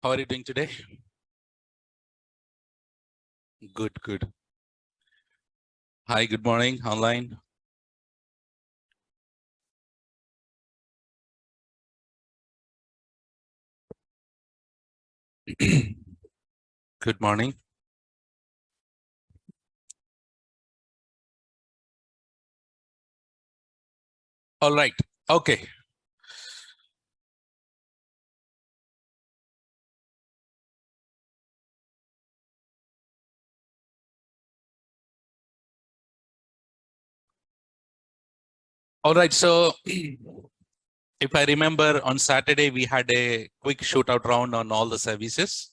How are you doing today? Good, good. Hi, good morning, online. Good morning. All right. Okay. All right. So, if I remember, on Saturday, we had a quick shootout round on all the services.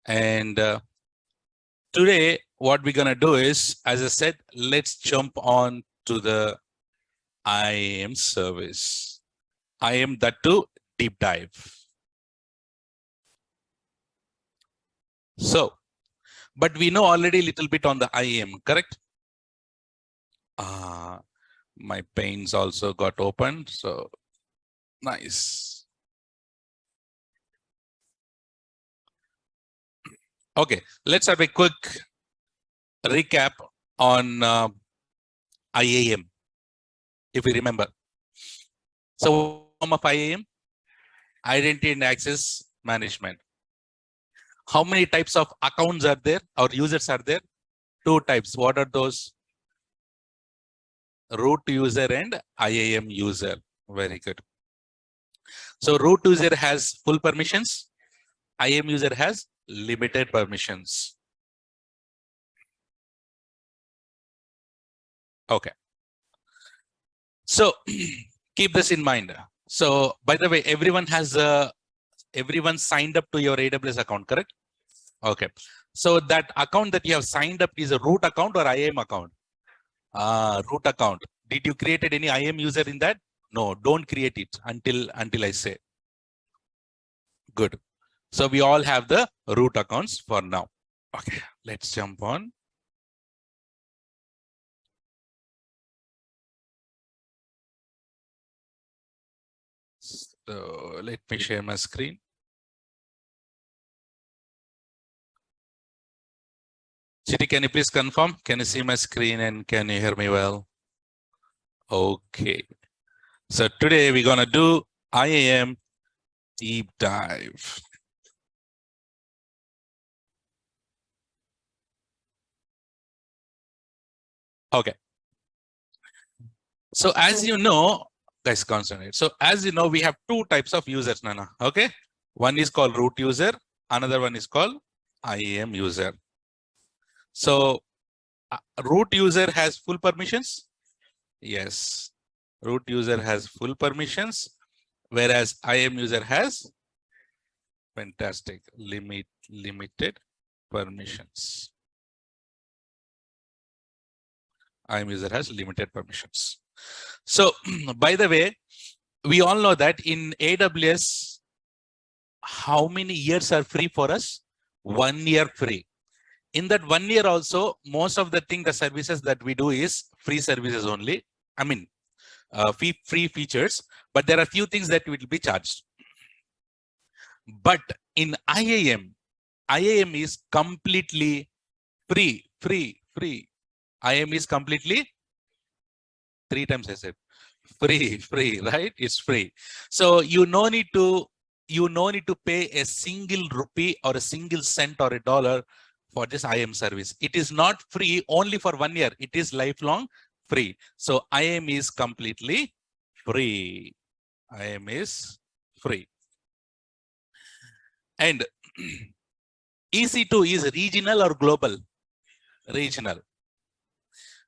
And today, what we're going to do is, as I said, let's jump on to the IAM service. IAM that too, deep dive. So, but we know already a little bit on the IAM, correct? My panes also got opened. So, nice. Okay, let's have a quick recap on IAM, if we remember. So, form of IAM, identity and access management. How many types of accounts are there or users are there? Two types. What are those? Root user and IAM user. Very good. So, root user has full permissions. IAM user has limited permissions. Okay. So, keep this in mind. So, by the way, everyone signed up to your AWS account, correct? Okay. So that account that you have signed up is a root account or IAM account? Root account. Did you created any IAM user in that? No, don't create it until I say. Good. So we all have the root accounts for now. Okay, let's jump on. So let me share my screen. Chitty, can you please confirm? Can you see my screen and can you hear me well? Okay. So today we're gonna do IAM deep dive. Okay. So as you know, guys, concentrate. So as you know, we have two types of users, Nana. Okay. One is called root user. Another one is called IAM user. So root user has full permissions. Yes. Root user has full permissions, whereas IAM user has fantastic limited permissions. IAM user has limited permissions. So by the way, we all know that in AWS, how many years are free for us? 1 year free. In that 1 year also, most of the services that we do is free services only. I mean, free features, but there are few things that will be charged. But in IAM is completely free. IAM is completely 3 times I said free, right? It's free. So you no need to pay a single rupee or a single cent or a dollar for this IAM service. It is not free only for 1 year. It is lifelong free. So IAM is completely free. IAM is free. And EC2 is regional or global? Regional.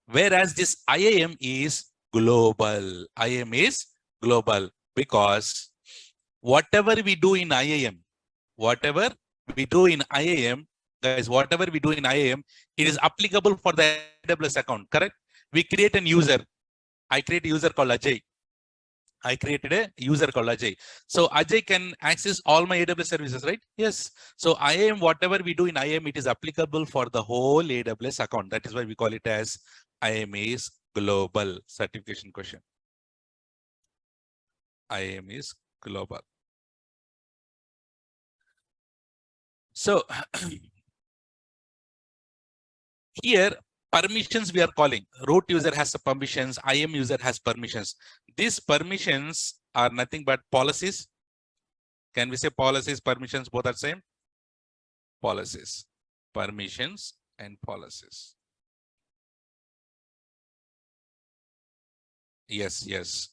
Whereas this IAM is global. IAM is global because whatever we do in IAM, guys, whatever we do in IAM, it is applicable for the AWS account, correct? We create an user. I create a user called Ajay. I created a user called Ajay. So Ajay can access all my AWS services, right? Yes. So IAM, whatever we do in IAM, it is applicable for the whole AWS account. That is why we call it as IAM is global. Certification question. IAM is global. So here permissions we are calling. Root user has permissions, IAM user has permissions. These permissions are nothing but policies. Can we say policies, permissions, both are same? Policies, permissions and policies. Yes, yes.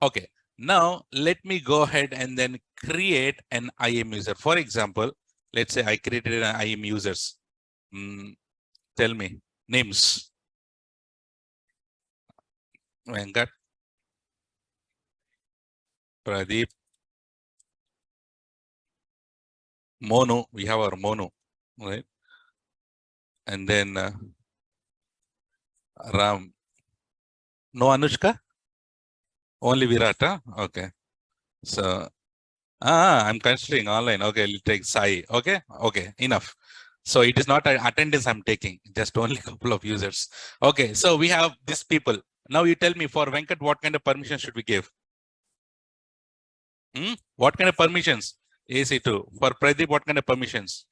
Okay, now let me go ahead and then create an IAM user. For example, let's say I created an IAM users. Tell me names. Venkat, Pradeep, Monu. We have our Monu, right? And then Ram. No Anushka? Only Virata? Okay. So, I'm considering online. Okay, we'll take Sai. Okay, okay, enough. So it is not an attendance I'm taking, just only a couple of users. Okay, so we have these people. Now you tell me for Venkat, what kind of permission should we give? What kind of permissions? AC2. For Pradeep, what kind of permissions?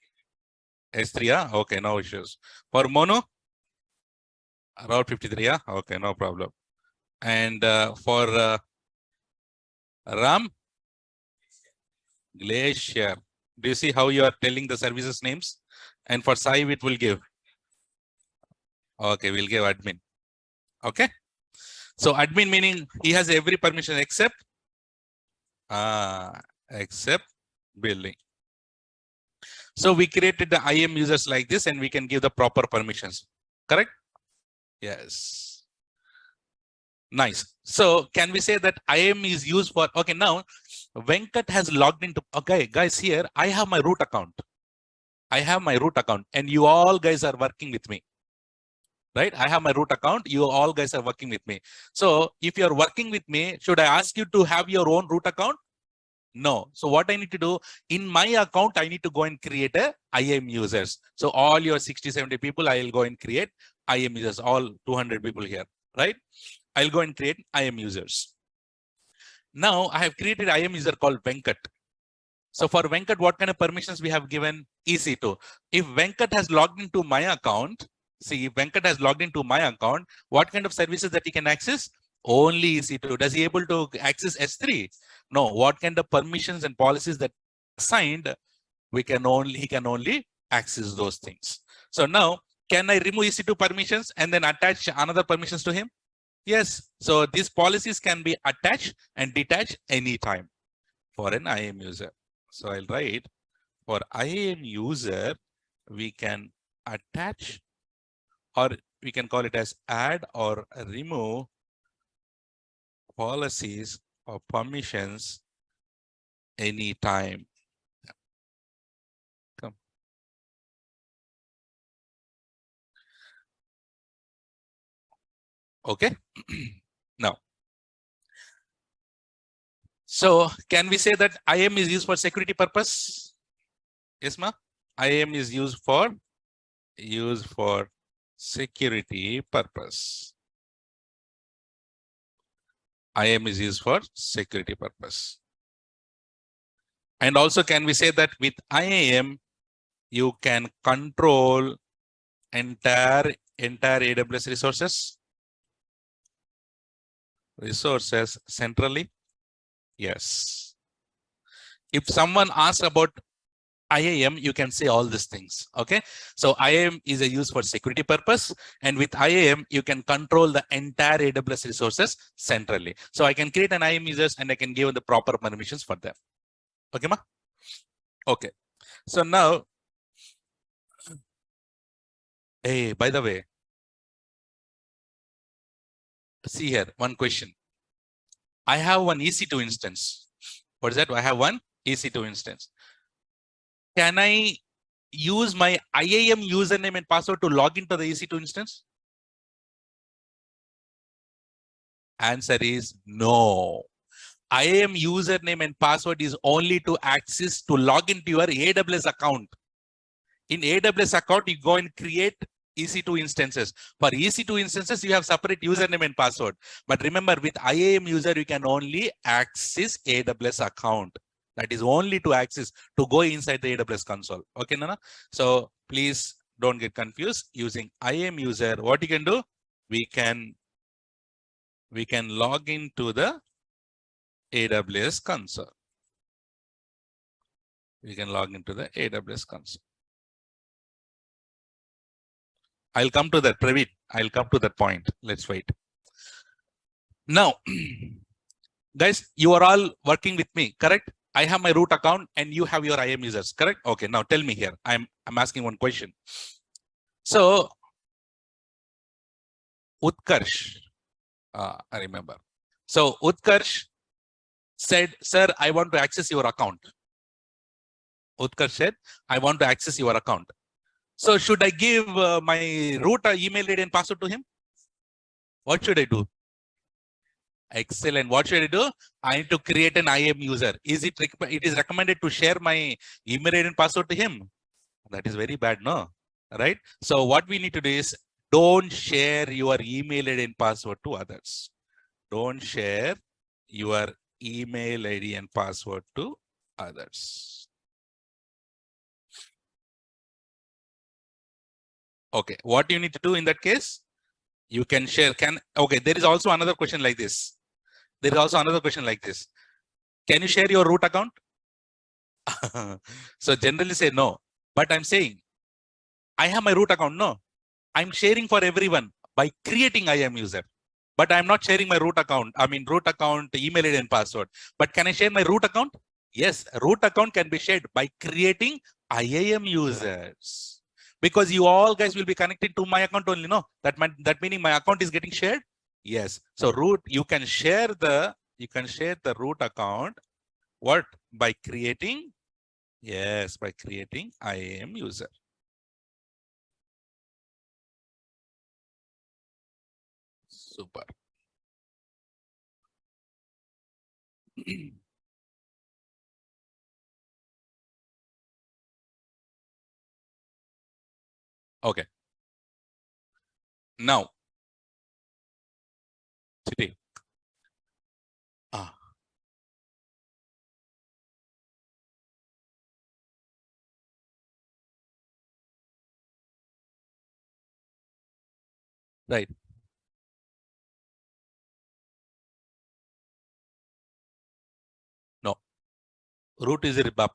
S3, yeah? Okay, no issues. For Mono? Route 53, yeah? Okay, no problem. And for Ram? Glacier. Do you see how you are telling the services names? And for Sai, it will give. Okay, we'll give admin. Okay. So admin meaning he has every permission except building. So we created the IAM users like this, and we can give the proper permissions. Correct? Yes. Nice. So can we say that IAM is used for, okay, now Venkat has logged into, okay, guys, here I have my root account. I have my root account and you all guys are working with me. Right? I have my root account. You all guys are working with me. So if you're working with me, should I ask you to have your own root account? No. So what I need to do in my account, I need to go and create a IAM users. So all your 60, 70 people, I will go and create IAM users, all 200 people here, right? I'll go and create IAM users. Now I have created IAM user called Venkat. So for Venkat, what kind of permissions we have given? EC2. If Venkat has logged into my account, see, if Venkat has logged into my account, what kind of services that he can access? Only EC2. Does he able to access S3? No. What kind of permissions and policies that assigned? He can only access those things. So now, can I remove EC2 permissions and then attach another permissions to him? Yes. So these policies can be attached and detached anytime for an IAM user. So I'll write for IAM user, we can attach, or we can call it as add or remove policies or permissions anytime. Come. Okay. Now, so can we say that IAM is used for security purpose? Yes, ma. IAM is used for security purpose. IAM is used for security purpose. And also, can we say that with IAM, you can control entire AWS resources centrally? Yes. If someone asks about IAM, you can say all these things. Okay. So IAM is a use for security purpose. And with IAM, you can control the entire AWS resources centrally. So I can create an IAM users and I can give the proper permissions for them. Okay, ma? Okay. So now, hey, by the way, see here, one question. I have one EC2 instance. What is that? I have one EC2 instance. Can I use my IAM username and password to log into the EC2 instance? Answer is no. IAM username and password is only to access to log into your AWS account. In AWS account, you go and create EC2 instances. For EC2 instances, you have separate username and password. But remember, with IAM user, you can only access AWS account. That is only to access, to go inside the AWS console. Okay, Nana? So please don't get confused. Using IAM user, what you can do? We can log into the AWS console. We can log into the AWS console. I'll come to that, Praveet. I'll come to that point. Let's wait. Now, guys, you are all working with me, correct? I have my root account and you have your IAM users, correct? Okay, now tell me here. I'm asking one question. So, Utkarsh, I remember. So, Utkarsh said, sir, I want to access your account. Utkarsh said, I want to access your account. So, should I give my root email ID and password to him? What should I do? Excellent. What should I do? I need to create an IAM user. It is recommended to share my email ID and password to him? That is very bad, no? Right? So what we need to do is don't share your email ID and password to others. Don't share your email ID and password to others. Okay. What you need to do in that case? You can share. Okay. There is also another question like this. There is also another question like this. Can you share your root account? So generally say no. But I'm saying, I have my root account. No, I'm sharing for everyone by creating IAM user. But I'm not sharing my root account. I mean, root account, email ID and password. But can I share my root account? Yes, root account can be shared by creating IAM users. Because you all guys will be connected to my account only, no? That meaning my account is getting shared. Yes. So root, you can share the root account. What? By creating? Yes, by creating IAM user. Super. Okay. Now, today. Right. No. Root is a rebab.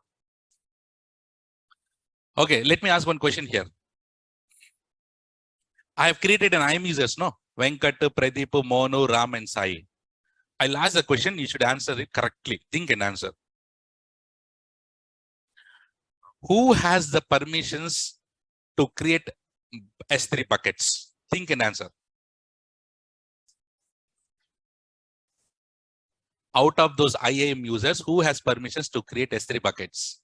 Okay, let me ask one question here. I have created an IAM users, no? Venkat, Pradeep, Monu, Ram, and Sai. I'll ask the question, you should answer it correctly. Think and answer. Who has the permissions to create S3 buckets? Think and answer. Out of those IAM users, who has permissions to create S3 buckets?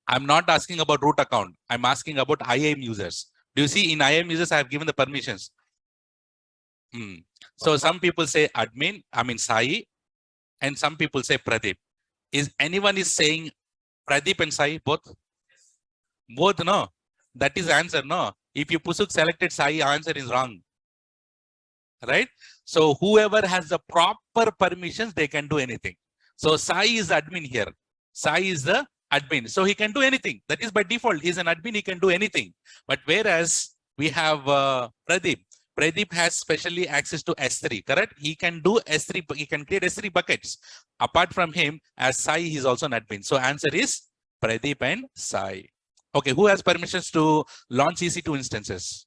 I'm not asking about root account. I'm asking about IAM users. Do you see in IAM users, I have given the permissions. So some people say admin, I mean Sai, and some people say Pradeep. Is anyone is saying Pradeep and Sai both? Both, no? That is the answer, no? If you Pusuk selected Sai, answer is wrong. Right? So whoever has the proper permissions, they can do anything. So Sai is admin here. Sai is the admin. So he can do anything. That is by default. He's an admin, he can do anything. But whereas we have Pradeep. Pradeep has specially access to S3, correct? He can do S3, he can create S3 buckets. Apart from him, as Sai, he's also an admin. So answer is Pradeep and Sai. Okay, who has permissions to launch EC2 instances?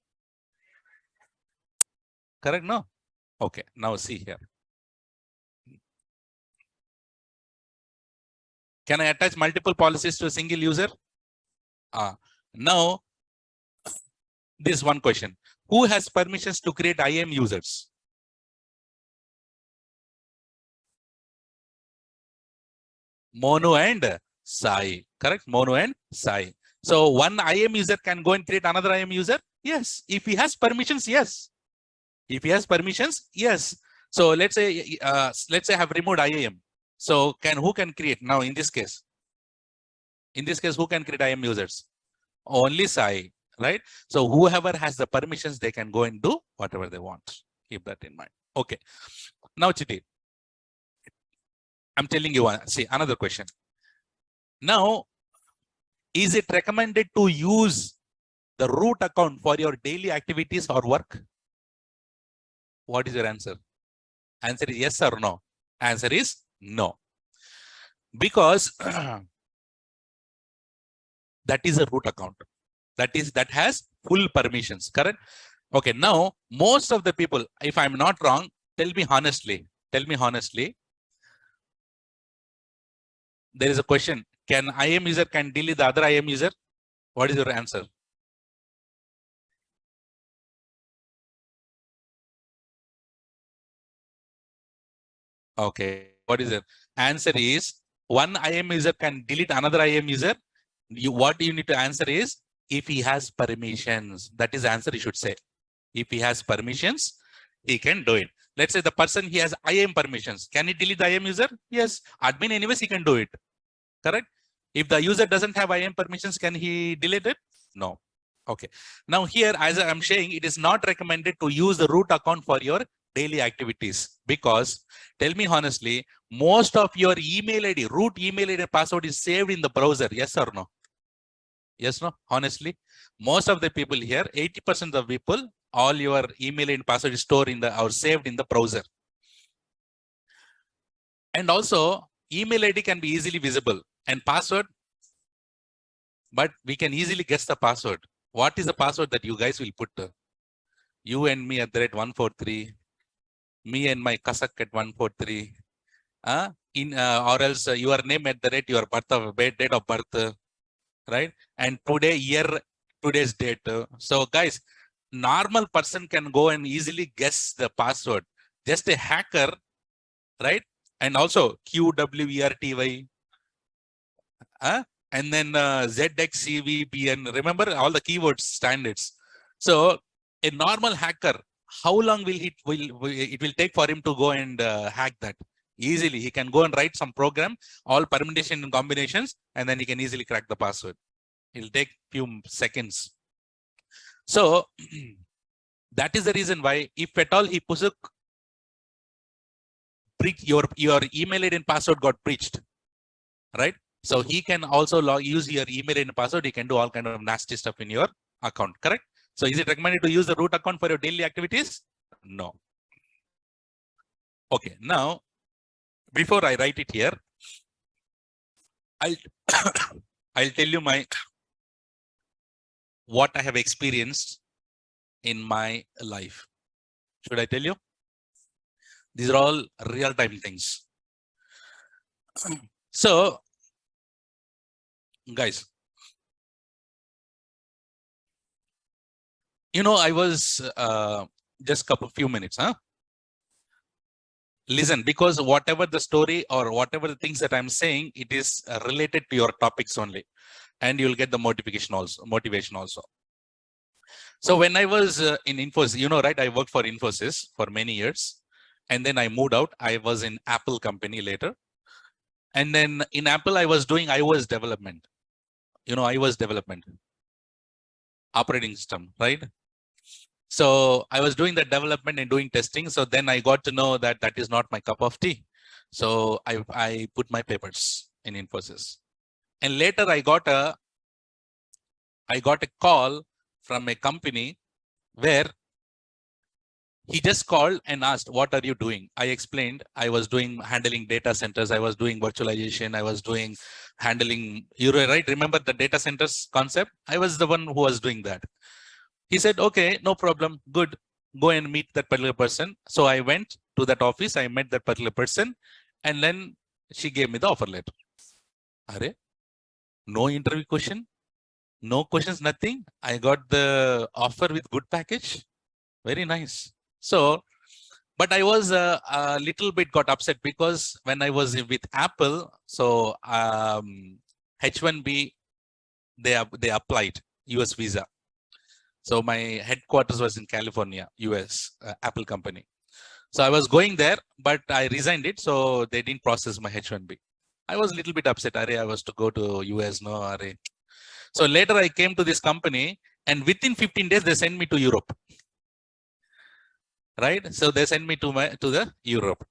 Correct, no? Okay, now see here. Can I attach multiple policies to a single user? Now, this one question. Who has permissions to create IAM users? Monu and Sai, correct? Monu and Sai. So one IAM user can go and create another IAM user? Yes. If he has permissions, yes. If he has permissions, yes. So let's say I have removed IAM. So who can create now in this case? In this case, who can create IAM users? Only Sai. right? So whoever has the permissions, they can go and do whatever they want. Keep that in mind. Okay. Now, Chiti, I'm telling you one. See, another question. Now, is it recommended to use the root account for your daily activities or work? What is your answer? Answer is yes or no? Answer is no. Because that is a root account. That has full permissions, correct? Okay, now most of the people, if I'm not wrong, tell me honestly, there is a question. Can IAM user can delete the other IAM user? What is your answer? Okay, what is it? Answer is one IAM user can delete another IAM user. What you need to answer is if he has permissions. That is the answer you should say. If he has permissions, he can do it. Let's say the person he has IAM permissions. Can he delete the IAM user? Yes. Admin anyways, he can do it. Correct? If the user doesn't have IAM permissions, can he delete it? No. Okay. Now here, as I'm saying, it is not recommended to use the root account for your daily activities because tell me honestly, most of your email ID, root email ID password is saved in the browser. Yes or no? Yes, no? Honestly, most of the people here, 80% of people, all your email and password is stored in the or saved in the browser. And also, email ID can be easily visible and password, but we can easily guess the password. What is the password that you guys will put? You and me at the rate 143, me and my Kasak at 143, or else your name at the rate your birth of date of birth, right? And today year, today's date. So guys, normal person can go and easily guess the password. Just a hacker, right? And also QWERTY, and then ZXCVPN. Remember all the keywords standards. So a normal hacker, how long will it will take for him to go and hack that? Easily, he can go and write some program, all permutation and combinations, and then he can easily crack the password. It'll take few seconds. So that is the reason why, if at all he pusuk your email ID and password got breached, right? So he can also use your email and password. He can do all kind of nasty stuff in your account, correct? So is it recommended to use the root account for your daily activities? No. Okay, now before I write it here, I'll I'll tell you what I have experienced in my life. Should I tell you? These are all real-time things. So, guys, you know, I was just few minutes, Listen, because whatever the story or whatever the things that I'm saying, it is related to your topics only, and you'll get the motivation also. So when I was in Infosys, you know, right? I worked for Infosys for many years, and then I moved out. I was in Apple company later, and then in Apple I was doing iOS development. You know, iOS development, operating system, right? So I was doing the development and doing testing. So then I got to know that that is not my cup of tea. So I put my papers in Infosys, and later I got a call from a company where he just called and asked, what are you doing? I explained I was handling data centers. I was doing virtualization. I was doing handling, you right? Remember the data centers concept? I was the one who was doing that. He said, okay, no problem. Good. Go and meet that particular person. So I went to that office. I met that particular person. And then she gave me the offer letter. Are, no interview question, no questions, nothing. I got the offer with good package. Very nice. So, but I was a little bit got upset because when I was with Apple, so H1B, they applied US visa. So my headquarters was in California, US, Apple company. So I was going there, but I resigned it. So they didn't process my H1B. I was a little bit upset. I was to go to US, no. So later I came to this company, And within 15 days, they send me to Europe. Right? So they send me to the Europe.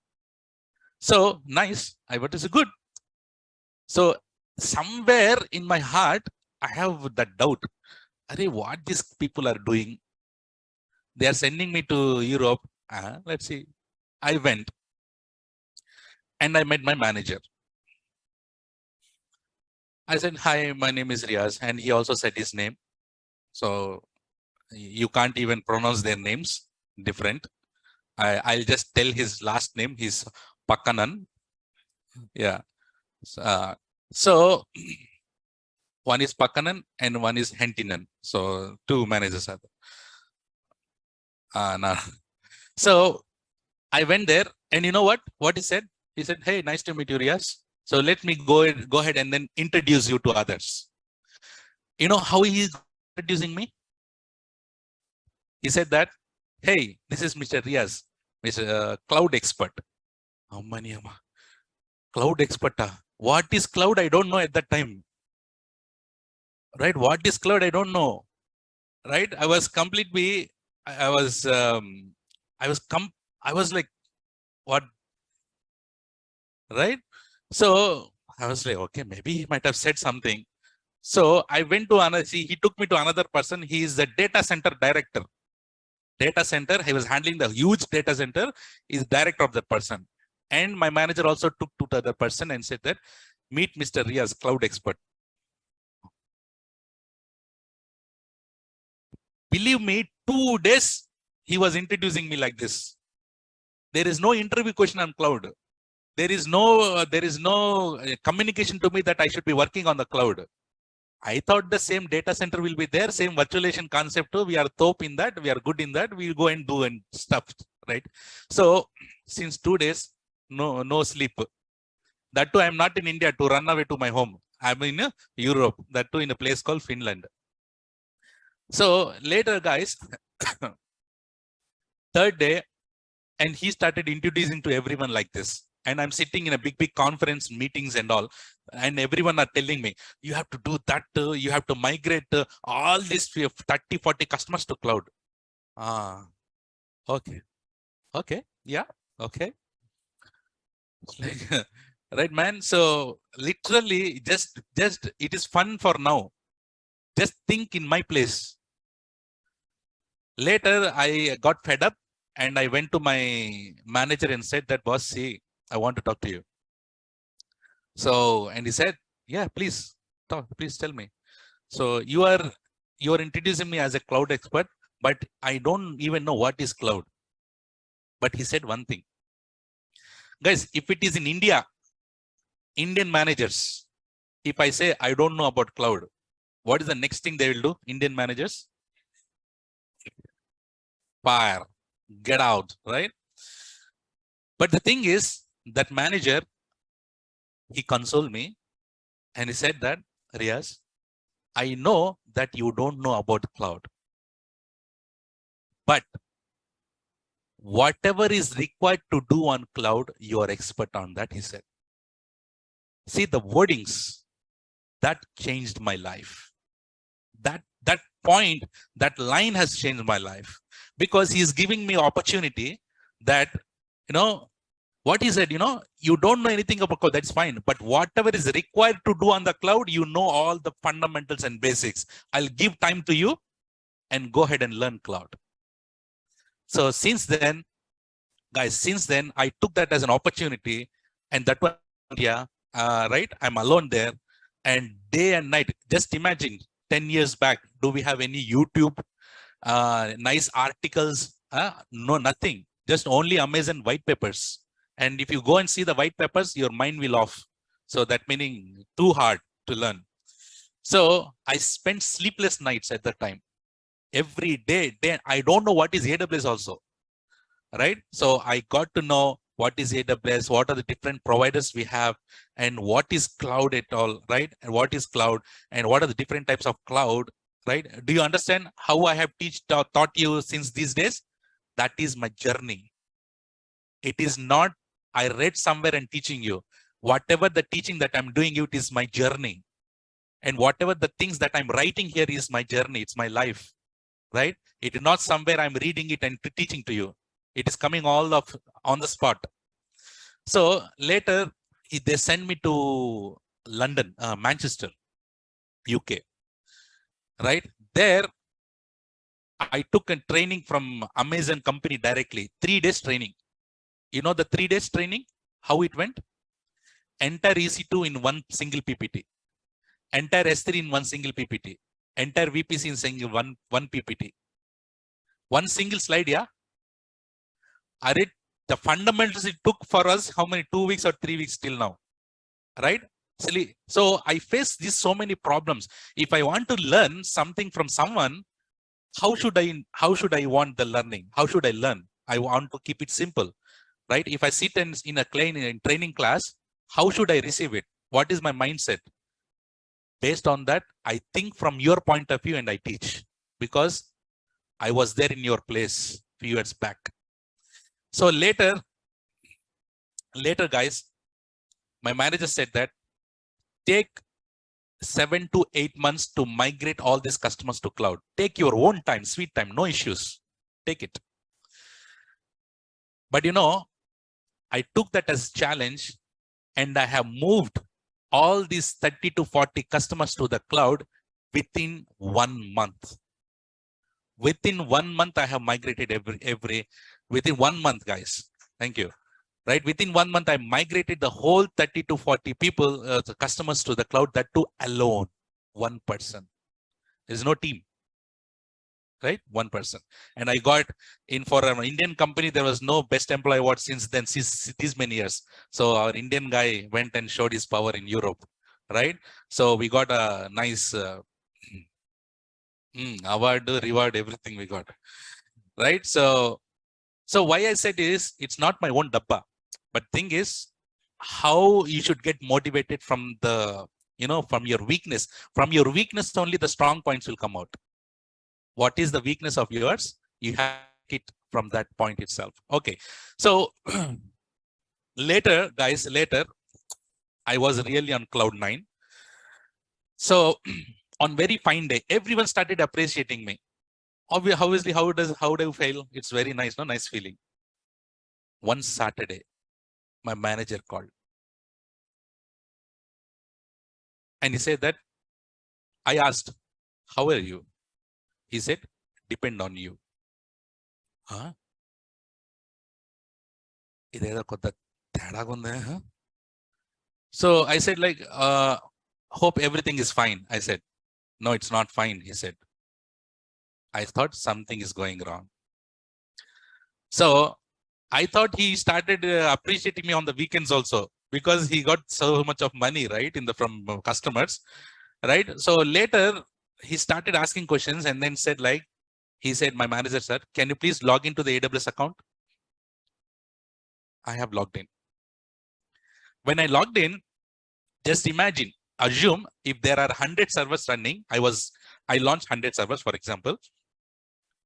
So nice. I what is good. So somewhere in my heart, I have that doubt. Arey, what these people are doing? They are sending me to Europe. Let's see. I went and I met my manager. I said, hi, my name is Riaz. And he also said his name. So you can't even pronounce their names different. I'll just tell his last name. He's Pakanan. Yeah. So one is Pakanan and one is Hentinen. So two managers are there. No. So I went there and you know what? What he said? He said, hey, nice to meet you, Riaz. So let me go ahead and then introduce you to others. You know how he is introducing me? He said that, hey, this is Mr. Riaz, Mr. Cloud Expert. Cloud Expert. What is cloud? I don't know at that time. Right? What is cloud? I don't know. Right? I was completely, I was like, what? Right? So I was like, okay, maybe he might have said something. So I went to another, see, he took me to another person. He is the data center director. Data center, he was handling the huge data center, is director of that person. And my manager also took to the other person and said that, meet Mr. Riaz, cloud expert. Believe me, 2 days, he was introducing me like this. There is no interview question on cloud. There is no communication to me that I should be working on the cloud. I thought the same data center will be there, same virtualization concept too. We are top in that, we are good in that, we'll go and do and stuff, right? So since 2 days, no sleep. That too, I'm not in India to run away to my home. I'm in Europe, that too in a place called Finland. So later, guys, third day, and he started introducing to everyone like this. And I'm sitting in a big conference meetings and all, and everyone are telling me, you have to do that, you have to migrate all these 30, 40 customers to cloud. Okay. Okay. Yeah. Okay. Right, man. So literally just it is fun for now. Just think in my place. Later, I got fed up and I went to my manager and said that, boss, see, I want to talk to you. So, and he said, yeah, please talk, please tell me. So you are introducing me as a cloud expert, but I don't even know what is cloud. But he said one thing, guys, if it is in India, Indian managers, if I say, I don't know about cloud, what is the next thing they will do? Indian managers? Fire, get out, right? But the thing is, that manager, he consoled me and he said that, Riaz, I know that you don't know about cloud, but whatever is required to do on cloud, you are expert on that, he said. See the wordings, that changed my life. That point, that line has changed my life, because he is giving me opportunity that, what he said, you don't know anything about cloud, that's fine. But whatever is required to do on the cloud, you know all the fundamentals and basics. I'll give time to you and go ahead and learn cloud. So since then, guys, I took that as an opportunity, and that one, right? I'm alone there, and day and night. Just imagine, 10 years back, do we have any YouTube, nice articles? No, nothing. Just only Amazon white papers. And if you go and see the white papers, your mind will off. So that meaning too hard to learn. So I spent sleepless nights at that time. Every day, I don't know what is AWS also, right? So I got to know what is AWS, what are the different providers we have, and what is cloud at all, right? And what is cloud, and what are the different types of cloud, right? Do you understand how I have taught you since these days? That is my journey. It is not, I read somewhere and teaching you. Whatever the teaching that I'm doing, it is my journey. And whatever the things that I'm writing here is my journey. It's my life, right? It is not somewhere I'm reading it and teaching to you. It is coming all of on the spot. So later they send me to London, Manchester, UK, right? There I took a training from Amazon company directly, 3 days training. You know the 3 days training, how it went? Entire EC2 in one single PPT, entire S3 in one single PPT, entire VPC in single one PPT. One single slide, yeah? Are it the fundamentals it took for us, how many, 2 weeks or 3 weeks till now, right? So I face these so many problems. If I want to learn something from someone, how should I want the learning? How should I learn? I want to keep it simple, right? If I sit in a training class, how should I receive it? What is my mindset? Based on that, I think from your point of view and I teach, because I was there in your place few years back. So later guys, my manager said that take 7 to 8 months to migrate all these customers to cloud. Take your own time, sweet time, no issues. Take it. But you know, I took that as a challenge and I have moved all these 30 to 40 customers to the cloud within 1 month. Within 1 month, I have migrated within 1 month, guys. Thank you. Right, within 1 month, I migrated the whole 30 to 40 people, the customers to the cloud, that too alone, one person. There's no team, right? One person. And I got in for an Indian company, there was no best employee award since then, since these many years. So our Indian guy went and showed his power in Europe, right? So we got a nice award, reward, everything we got, right? So why I said is, it's not my own dabba. But thing is, how you should get motivated from the, from your weakness. From your weakness only the strong points will come out. What is the weakness of yours? You have it from that point itself. Okay. So later, guys, I was really on cloud 9. So on very fine day, everyone started appreciating me. Obviously, how do you feel? It's very nice, no? Nice feeling. One Saturday, my manager called. And he said that, I asked, how are you? He said, depend on you. Huh? So I said, like, hope everything is fine. I said, no, it's not fine. He said, I thought something is going wrong. So I thought he started appreciating me on the weekends also, because he got so much of money, right, from customers, right? So later he started asking questions and then said, like, he said, my manager, sir, can you please log into the AWS account? I have logged in. When I logged in, just imagine, assume if there are 100 servers running, I launched 100 servers, for example.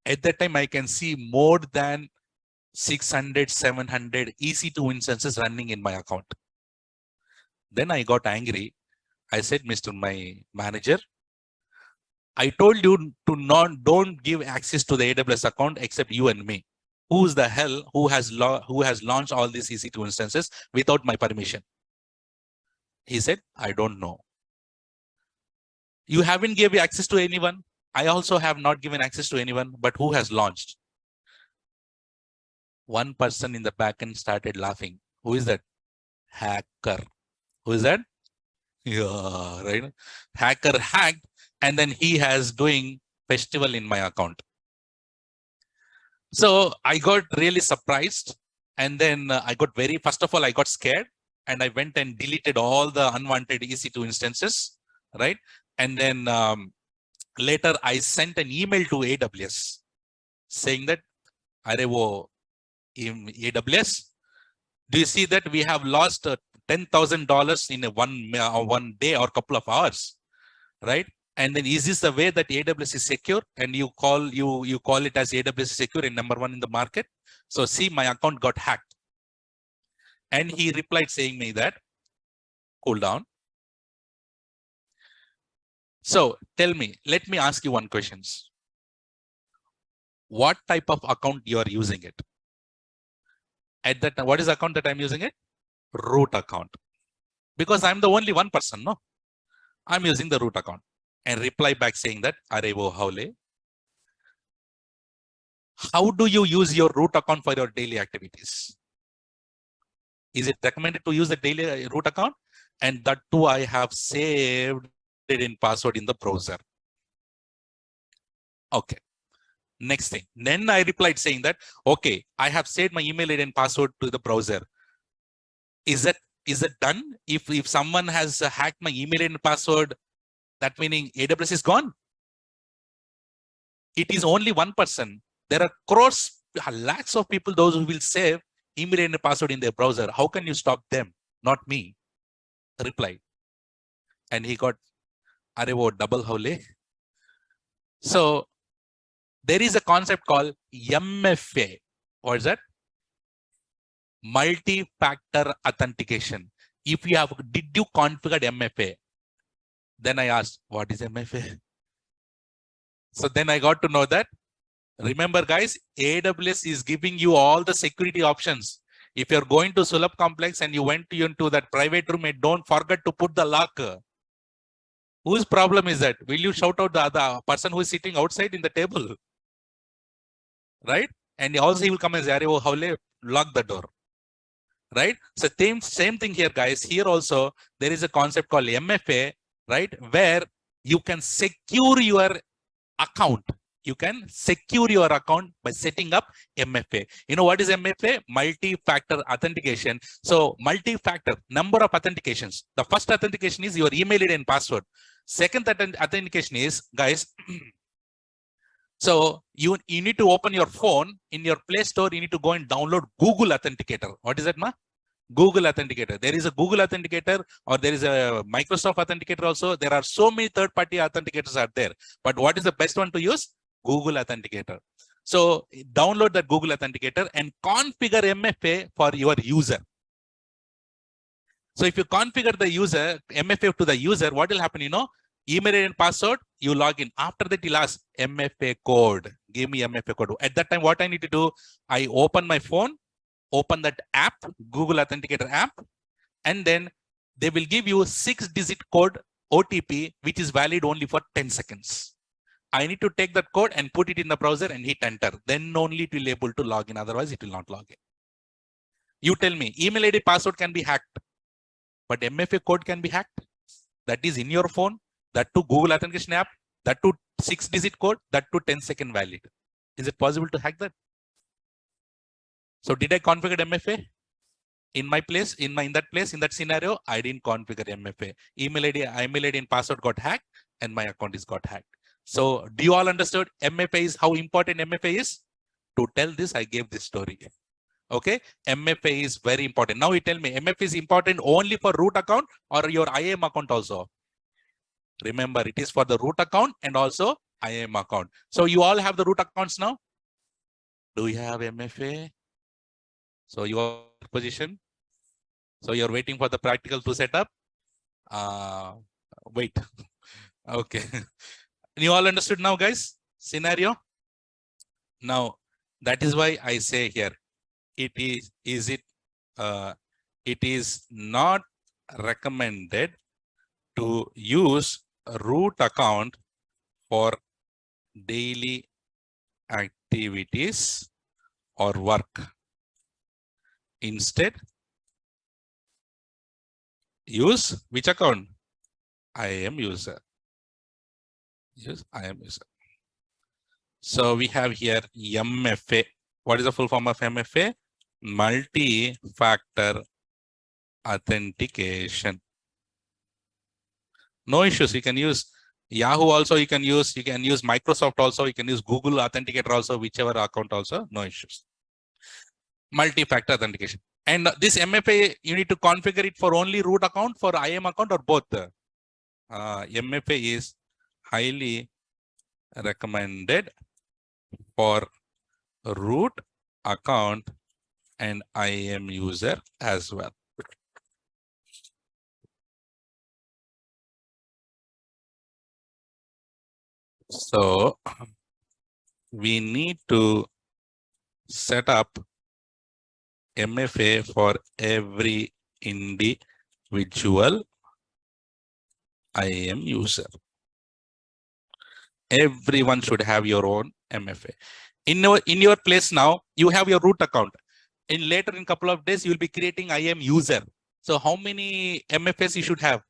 At that time, I can see more than 600, 700 EC2 instances running in my account. Then I got angry. I said, Mr. My manager, I told you to don't give access to the AWS account except you and me. Who's the hell who has launched all these EC2 instances without my permission? He said, I don't know. You haven't given access to anyone. I also have not given access to anyone, but who has launched? One person in the backend started laughing. Who is that? Hacker. Who is that? Yeah, right. Hacker hacked, and then he has doing festival in my account. So I got really surprised, and then first of all, I got scared, and I went and deleted all the unwanted EC2 instances, right? And then later I sent an email to AWS saying that, Arevo, AWS, do you see that we have lost $10,000 in one day or couple of hours, right? And then is this the way that AWS is secure? And you call it as AWS is secure and #1 in the market. So see, my account got hacked. And he replied saying me that, cool down. So tell me, let me ask you one question. What type of account you are using it? At that time, what is the account that I'm using it? Root account. Because I'm the only one person, no? I'm using the root account. And reply back saying that, Arevo Haule. How do you use your root account for your daily activities? Is it recommended to use the daily root account? And that too, I have saved it in password in the browser. Okay. Next thing. Then I replied saying that, okay, I have saved my email ID and password to the browser. Is that done? If someone has hacked my email and password, that meaning AWS is gone? It is only one person. There are crores, lakhs of people, those who will save email and password in their browser. How can you stop them? Not me. Reply. And he got Arevo double haule. So there is a concept called MFA. What is that? Multi-factor authentication. If you have, did you configure MFA? Then I asked, what is MFA? So then I got to know that, remember guys, AWS is giving you all the security options. If you're going to Sulabh complex and you went into that private room, and don't forget to put the lock. Whose problem is that? Will you shout out the other person who is sitting outside in the table? Right? And also he will come and say, oh, how lock the door. Right? So same thing here, guys. Here also, there is a concept called MFA, right? Where you can secure your account. You can secure your account by setting up MFA. You know what is MFA? Multi-factor authentication. So multi-factor, number of authentications. The first authentication is your email ID and password. Second authentication is, guys, so you need to open your phone. In your Play Store, you need to go and download Google Authenticator. What is that, ma? Google Authenticator. There is a Google Authenticator, or there is a Microsoft Authenticator also. There are so many third-party authenticators out there. But what is the best one to use? Google Authenticator. So download that Google Authenticator and configure MFA for your user. So if you configure the user, MFA to the user, what will happen, you know? Email and password, you log in. After that, you'll ask MFA code. Give me MFA code. At that time, what I need to do, I open my phone, open that app, Google Authenticator app, and then they will give you 6-digit code OTP, which is valid only for 10 seconds. I need to take that code and put it in the browser and hit enter. Then only it will be able to log in. Otherwise, it will not log in. You tell me, email ID password can be hacked, but MFA code can be hacked. That is in your phone, that to Google Authentication app, that to 6-digit code, that to 10-second valid. Is it possible to hack that? So did I configure MFA? In my place, in that scenario, I didn't configure MFA. Email ID and password got hacked, and my account is got hacked. So do you all understood MFA is how important MFA is? To tell this, I gave this story. Okay, MFA is very important. Now you tell me, MFA is important only for root account or your IAM account also? Remember, it is for the root account and also IAM account. So you all have the root accounts now? Do you have MFA? So you are in position. So you're waiting for the practical to set up. Wait. Okay. You all understood now, guys? Scenario. Now, that is why I say here, it is not recommended to use a root account for daily activities or work. Instead, use which account? IAM user. Use IAM user. So we have here MFA. What is the full form of MFA? Multi-factor authentication. No issues. You can use Yahoo also. You can use Microsoft also. You can use Google Authenticator also, whichever account also. No issues. Multi-factor authentication. And this MFA, you need to configure it for only root account, for IAM account, or both. MFA is highly recommended for root account and IAM user as well. So we need to set up MFA for every individual IAM user. Everyone should have your own MFA. In your place now, you have your root account. In later in couple of days, you will be creating IAM user. So how many MFAs you should have?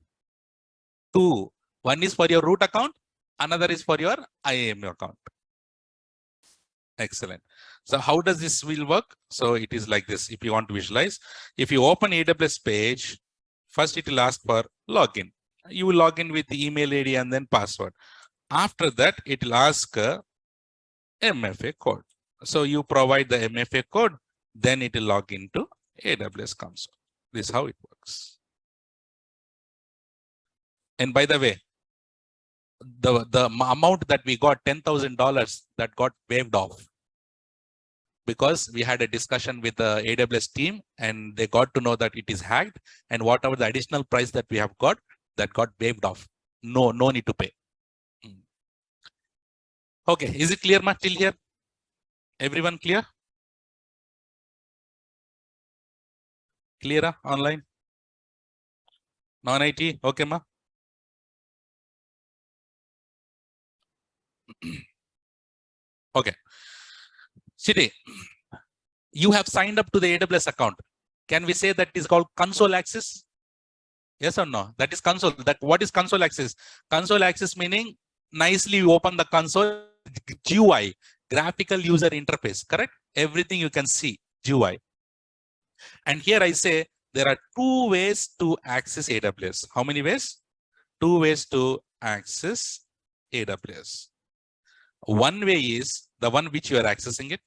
2. One is for your root account, another is for your IAM account. Excellent. So how does this will work? So it is like this. If you want to visualize, if you open AWS page, first it will ask for login. You will log in with the email ID and then password. After that, it will ask MFA code. So you provide the MFA code, then it will log into AWS console. This is how it works. And by the way, the amount that we got, $10,000, that got waived off, because we had a discussion with the AWS team and they got to know that it is hacked, and whatever the additional price that we have got, that got waived off. No need to pay. Okay, is it clear, ma, till here? Everyone clear? Clear online? Non-IT? Okay, ma? Okay. Siti, you have signed up to the AWS account. Can we say that is called console access? Yes or no? That is console. That what is console access? Console access meaning nicely you open the console, GUI, graphical user interface, correct? Everything you can see, GUI. And here I say there are 2 ways to access AWS. How many ways? 2 ways to access AWS. One way is the one which you are accessing it,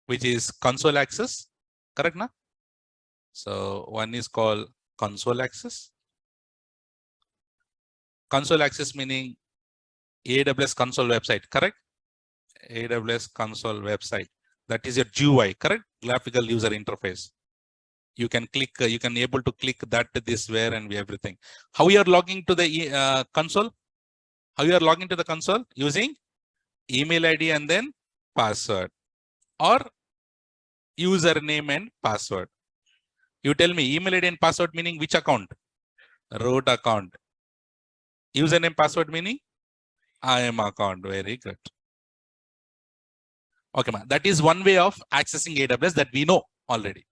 which is console access, correct? Na? So one is called console access. Console access meaning AWS console website, correct? AWS console website. That is your GUI, correct? Graphical user interface. You can click, you can able to click that, this, where, and everything. How you are logging to the console? How you are logging to the console? Using email ID and then password, or username and password. You tell me email ID and password meaning which account? Root account. Username password meaning IAM account. Very good. Okay, ma. That is one way of accessing AWS that we know already.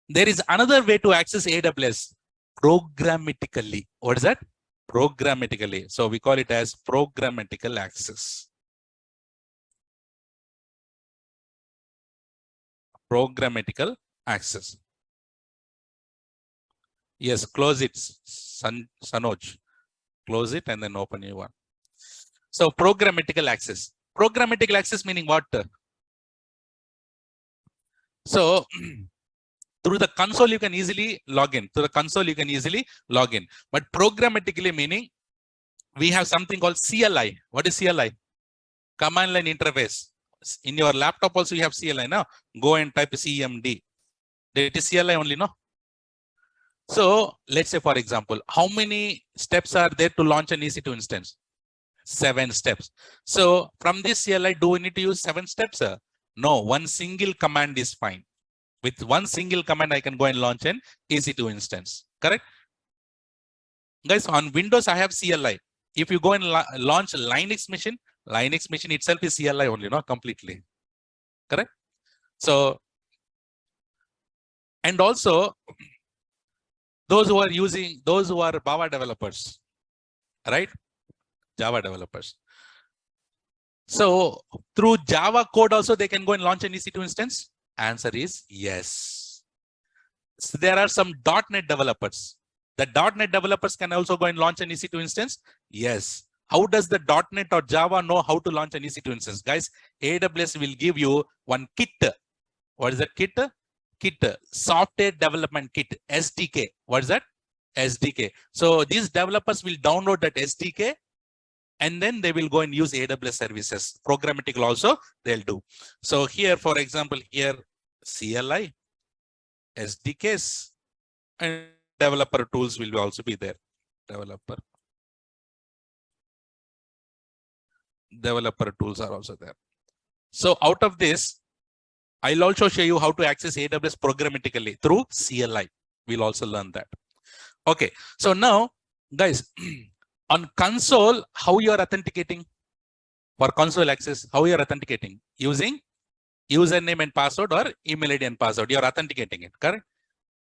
There is another way to access AWS programmatically. What is that? Programmatically. So we call it as programmatical access. Programmatical access. Yes, close it, Sanoj. Close it and then open new one. So programmatical access. Programmatical access meaning what? So through the console, you can easily log in. Through the console, you can easily log in. But programmatically meaning we have something called CLI. What is CLI? Command line interface. In your laptop also you have CLI now. Go and type CMD. That is CLI only, no? So let's say, for example, how many steps are there to launch an EC2 instance? 7 steps. So from this CLI, do we need to use 7 steps? No, one single command is fine. With one single command, I can go and launch an EC2 instance. Correct? Guys, on Windows, I have CLI. If you go and launch Linux machine itself is CLI only, not completely. Correct? So, and also, those who are Java developers, right? Java developers. So through Java code also they can go and launch an EC2 instance? Answer is yes. So there are some .NET developers. The .NET developers can also go and launch an EC2 instance? Yes. How does the .NET or Java know how to launch an EC2 instance? Guys, AWS will give you one kit. What is that kit? Software development kit, SDK. What is that? SDK. So these developers will download that SDK and then they will go and use AWS services. Programmatic also they'll do. So here, for example, here CLI, SDKs, and developer tools will also be there. Developer developer tools are also there. So out of this, I'll also show you how to access AWS programmatically through CLI. We'll also learn that. Okay, so now guys, on console, how you are authenticating? For console access, how you are authenticating? Using username and password or email ID and password. You are authenticating it, correct?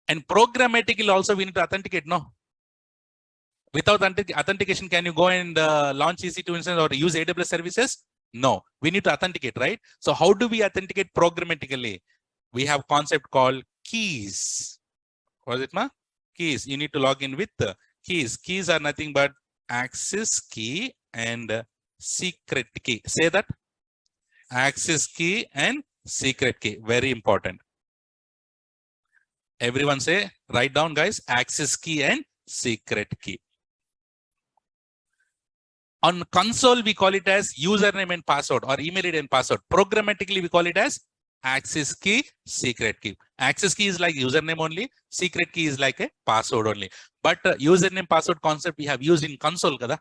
And programmatically also we need to authenticate, no? Without authentication, can you go and launch EC2 instance or use AWS services? No, we need to authenticate, right? So how do we authenticate programmatically? We have concept called keys. What is it, ma? Keys. You need to log in with the keys. Keys are nothing but access key and secret key. Say that. Access key and secret key. Very important. Everyone say, write down, guys, access key and secret key. On console, we call it as username and password or email ID and password. Programmatically, we call it as access key, secret key. Access key is like username only. Secret key is like a password only. But username password concept we have used in console. Kada?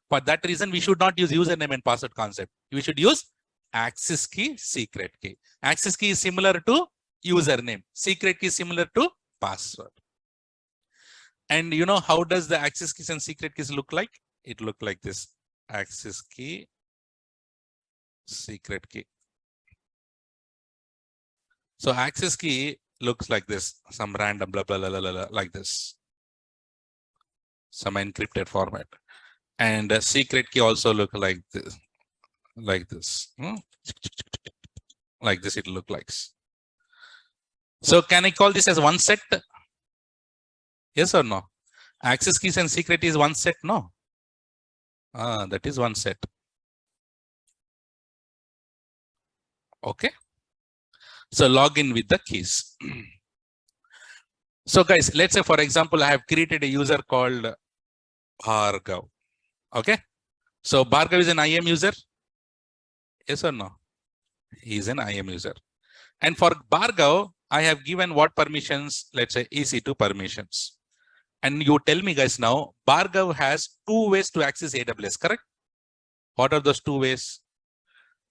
For that reason, we should not use username and password concept. We should use access key, secret key. Access key is similar to username. Secret key is similar to password. And you know how does the access keys and secret keys look like? It look like this. Access key, secret key. So access key looks like this, some random blah, blah, blah, blah, blah, like this. Some encrypted format. And a secret key also look like this. Like this. Like this it look like. So can I call this as one set? Yes or no? Access keys and secret is one set, no? That is one set. Okay. So log in with the keys. So guys, let's say for example, I have created a user called Bhargav. Okay. So Bhargav is an IAM user. Yes or no? He is an IAM user. And for Bhargav, I have given what permissions? Let's say EC2 permissions. And you tell me guys now, Bhargav has two ways to access AWS, correct? What are those two ways?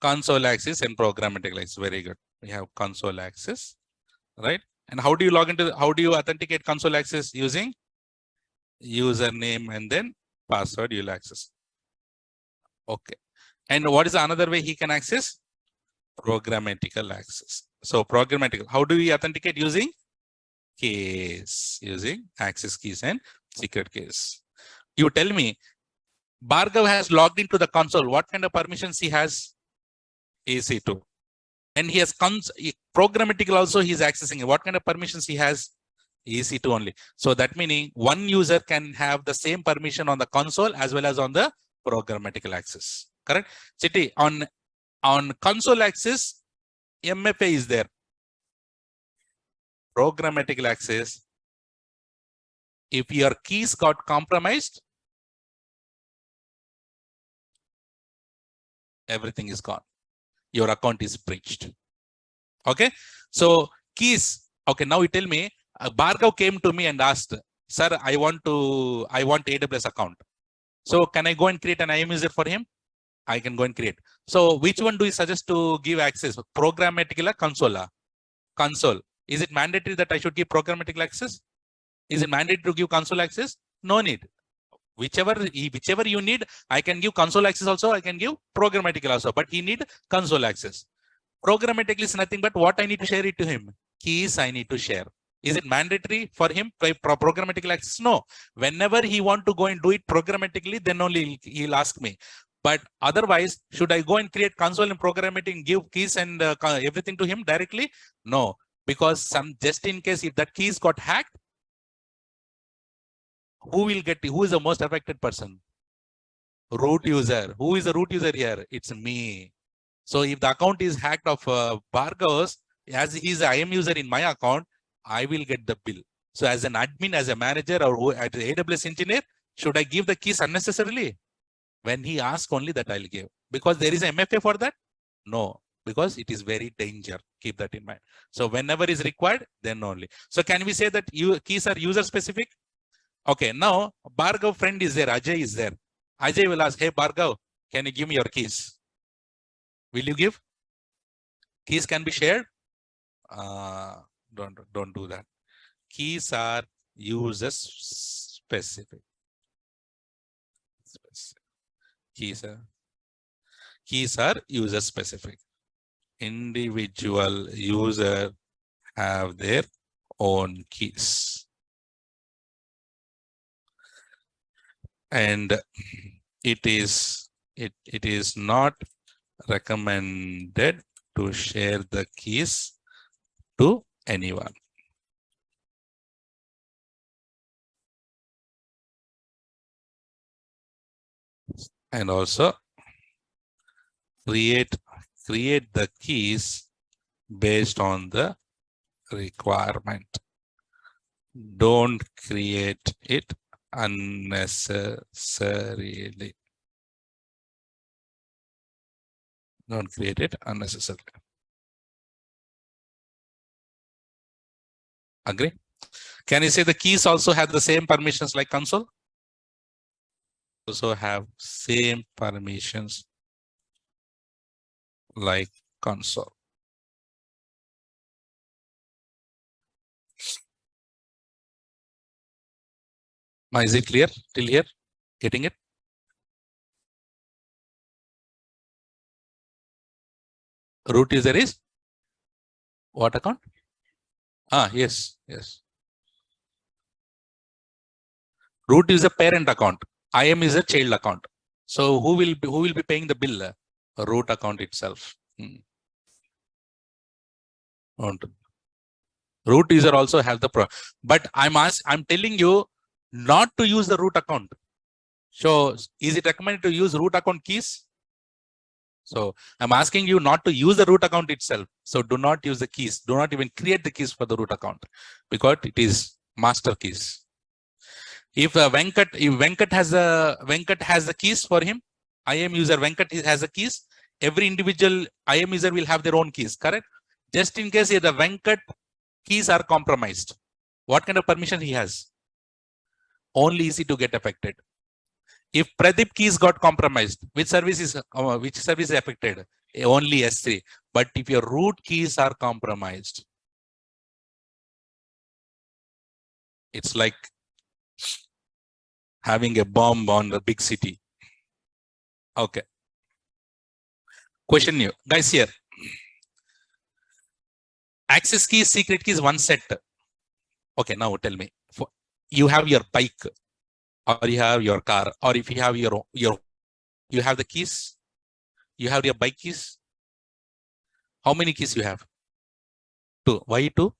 Console access and programmatic access. Very good. We have console access, right? And how do you log into, how do you authenticate console access? Using username and then password you'll access. Okay. And what is another way he can access? Programmatical access. So programmatical, how do we authenticate? Using keys, using access keys and secret keys. You tell me, Bhargav has logged into the console. What kind of permissions he has? EC2. And he has programmatic also he is accessing. What kind of permissions he has? EC2 only. So that meaning one user can have the same permission on the console as well as on the programmatical access. Correct? Chitty, on console access, MFA is there. Programmatical access, if your keys got compromised, everything is gone. Your account is breached. Okay. So keys. Okay. Now you tell me, Bhargav came to me and asked, sir, I want AWS account. So can I go and create an IAM user for him? I can go and create. So which one do you suggest to give access? Programmatic or console? Console. Is it mandatory that I should give programmatic access? Is it mandatory to give console access? No need. Whichever you need, I can give console access also, I can give programmatic also, but he need console access. Programmatically is nothing but what I need to share it to him. Keys I need to share. Is it mandatory for him programmatic access? No. Whenever he want to go and do it programmatically, then only he'll ask me. But otherwise, should I go and create console and programmatic and give keys and everything to him directly? No. Because just in case if that keys got hacked, who is the most affected person? Root user. Who is the root user here? It's me. So if the account is hacked of Bhargav's, as he is an IAM user in my account, I will get the bill. So as an admin, as a manager, or as an AWS engineer, should I give the keys unnecessarily? When he asks only that I'll give. Because there is an MFA for that? No. Because it is very danger. Keep that in mind. So whenever is required, then only. So can we say that keys are user specific? Okay, now Bhargav friend is there, Ajay is there. Ajay will ask, hey Bhargav, can you give me your keys? Will you give? Keys can be shared? Don't do that. Keys are user specific. Keys are user specific. Individual user have their own keys. And it is not recommended to share the keys to anyone. And also create the keys based on the requirement. Don't create it unnecessarily. Don't create it unnecessarily. Agree? Can you say the keys also have the same permissions like console? Also have same permissions like console. Is it clear till here? Getting it? Root user is what account? Yes. Root is a parent account. IM is a child account. So who will be paying the bill? Root account itself. Root user also have the but I'm telling you not to use the root account. So is it recommended to use root account keys? So I'm asking you not to use the root account itself. So do not use the keys. Do not even create the keys for the root account because it is master keys. If Venkat has the keys for him, IM user Venkat has the keys. Every individual IM user will have their own keys, correct? Just in case the Venkat keys are compromised, what kind of permission he has? Only easy to get affected. If Pradeep keys got compromised, which service is affected? Only S3. But if your root keys are compromised, it's like having a bomb on the big city. Okay. Question you guys here. Access key, secret keys, one set. Okay, now tell me. You have your bike, or you have your car, or if you have you have the keys. You have your bike keys. How many keys you have? 2. Why 2?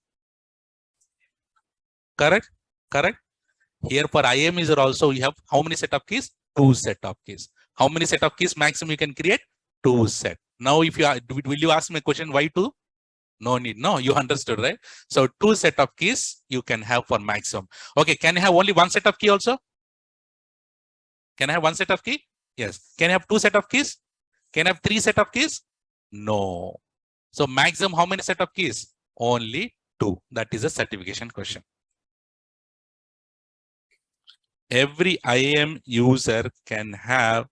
Correct. Here for IM user also you have how many set of keys? 2 set of keys. How many set of keys maximum you can create? 2 set. Now if you are, will you ask me a question why 2? No need. No, you understood, right? So 2 set of keys you can have for maximum. Okay, can you have only 1 set of key also? Can I have 1 set of key? Yes. Can I have 2 set of keys? Can I have 3 set of keys? No. So maximum how many set of keys? Only 2. That is a certification question. Every IAM user can have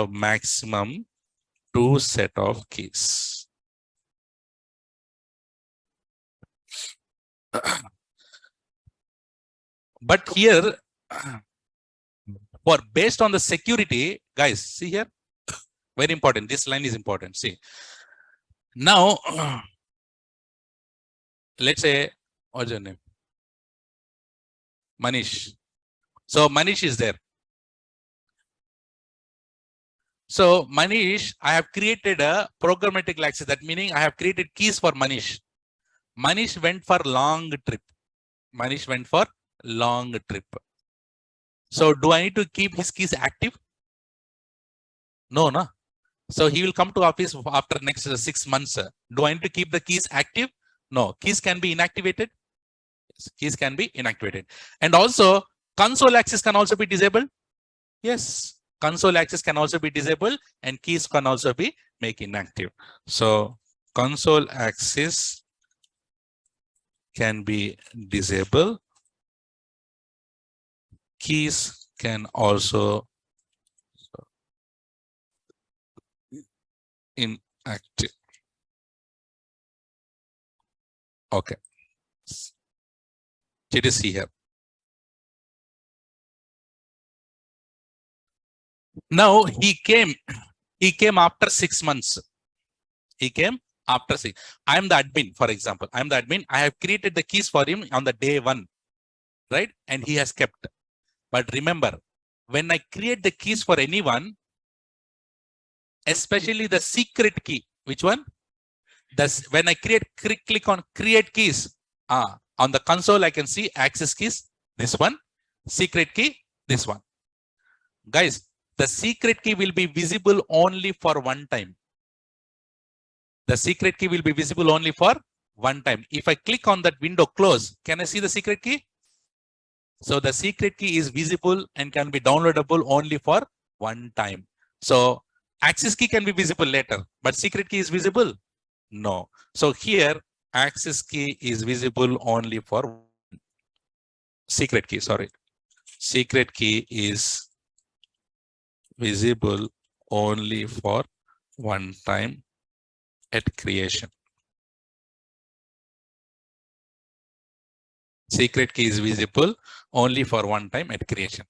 maximum 2 set of keys. But here, based on the security, guys, see here, very important. This line is important. See, now, let's say, what's your name? Manish. So Manish is there. So Manish, I have created a programmatic access. That meaning I have created keys for Manish. Manish went for long trip. So do I need to keep his keys active? No. So he will come to office after next 6 months. Do I need to keep the keys active? No. Keys can be inactivated. Keys can be inactivated. And also console access can also be disabled. Yes. Console access can also be disabled and keys can also be made inactive. So console access can be disabled. Keys can also inactive. Okay. Did you see here? Now he came after 6 months. He came after 6. I am the admin, for example. I am the admin. I have created the keys for him on the day 1, right? And he has kept. But remember, when I create the keys for anyone, especially the secret key, which one? When I click on create keys, on the console, I can see access keys, this one, secret key, this one. Guys, the secret key will be visible only for one time. The secret key will be visible only for one time. If I click on that window close, can I see the secret key? So the secret key is visible and can be downloadable only for one time. So access key can be visible later, but secret key is visible? No. So here access key is visible only for secret key, sorry. Secret key is visible only for one time at creation. Secret key is visible only for one time at creation.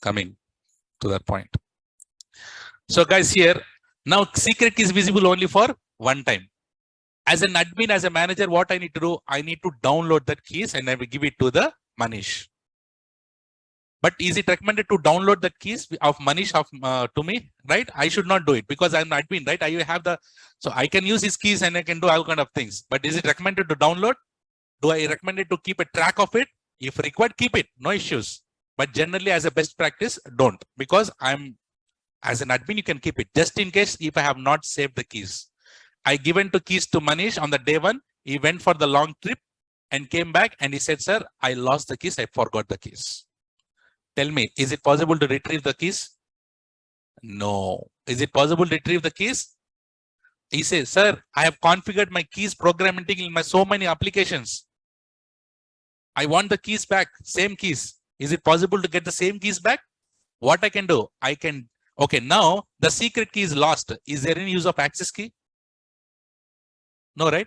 Coming to that point. So guys, here now secret key is visible only for one time. As an admin, as a manager, what I need to do? I need to download that keys and I will give it to the Manish. But is it recommended to download the keys of Manish to me? Right? I should not do it because I'm an admin, right? I have the, so I can use his keys and I can do all kind of things. But is it recommended to download? Do I recommend it to keep a track of it? If required, keep it, no issues. But generally, as a best practice, don't, because as an admin, you can keep it just in case if I have not saved the keys. I given to keys to Manish on the day 1. He went for the long trip and came back and he said, sir, I lost the keys. I forgot the keys. Tell me, is it possible to retrieve the keys? No. Is it possible to retrieve the keys? He says, sir, I have configured my keys programming in my so many applications. I want the keys back, same keys. Is it possible to get the same keys back? What I can do? I can, okay, now the secret key is lost. Is there any use of access key? No, right?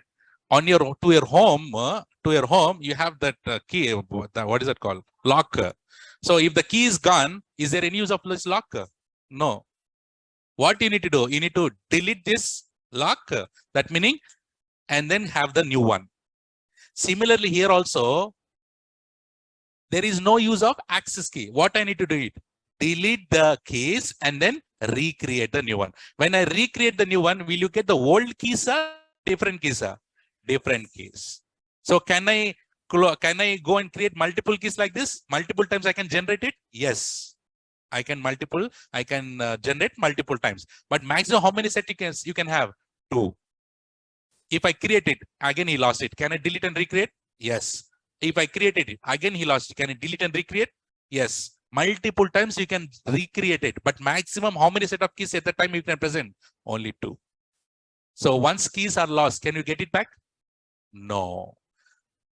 On your, to your home, you have that key, what is it called? Lock. So if the key is gone, is there any use of this lock? No. What you need to do? You need to delete this lock, that meaning, and then have the new one. Similarly, here also, there is no use of access key. What I need to do it? Delete the keys and then recreate the new one. When I recreate the new one, will you get the old keys or different keys? Different keys. So can I go and create multiple keys like this? Multiple times I can generate it? Yes. I can generate multiple times. But maximum how many sets you can have? 2. If I create it, again he lost it. Can I delete and recreate? Yes. If I created it, again he lost it. Can I delete and recreate? Yes. Multiple times you can recreate it. But maximum how many set of keys at the time you can present? Only 2. So once keys are lost, can you get it back? No.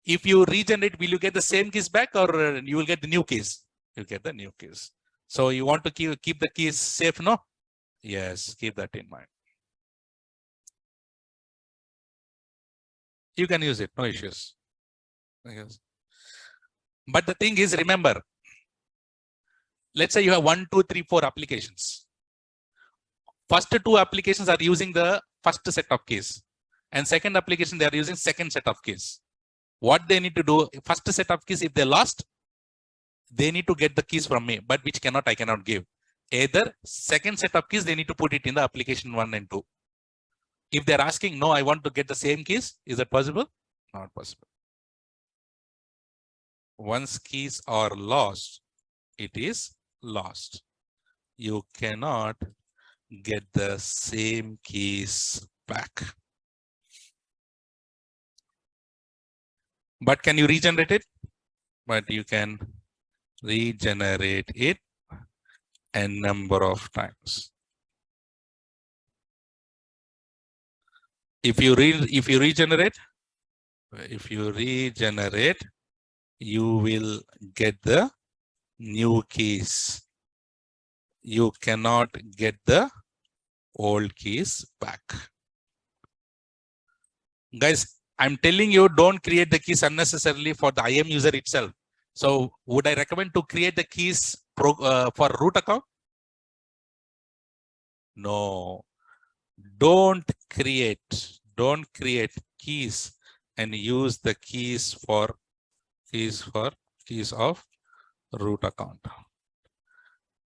If you regenerate, will you get the same keys back or you will get the new keys? You get the new keys. So you want to keep the keys safe, no? Yes, keep that in mind. You can use it, no issues. Yes. But the thing is, remember, let's say you have 1, 2, 3, 4 applications. First 2 applications are using the first set of keys. And second application, they are using second set of keys. What they need to do, first set of keys, if they lost, they need to get the keys from me, but which I cannot give. Either second set of keys, they need to put it in the application 1 and 2. If they're asking, no, I want to get the same keys, is that possible? Not possible. Once keys are lost, it is lost. You cannot get the same keys back. But can you regenerate it? But you can regenerate it a number of times. If you regenerate, you will get the new keys. You cannot get the old keys back. Guys, I'm telling you, don't create the keys unnecessarily for the IAM user itself. So would I recommend to create the keys for root account? No, don't create keys and use the keys of root account.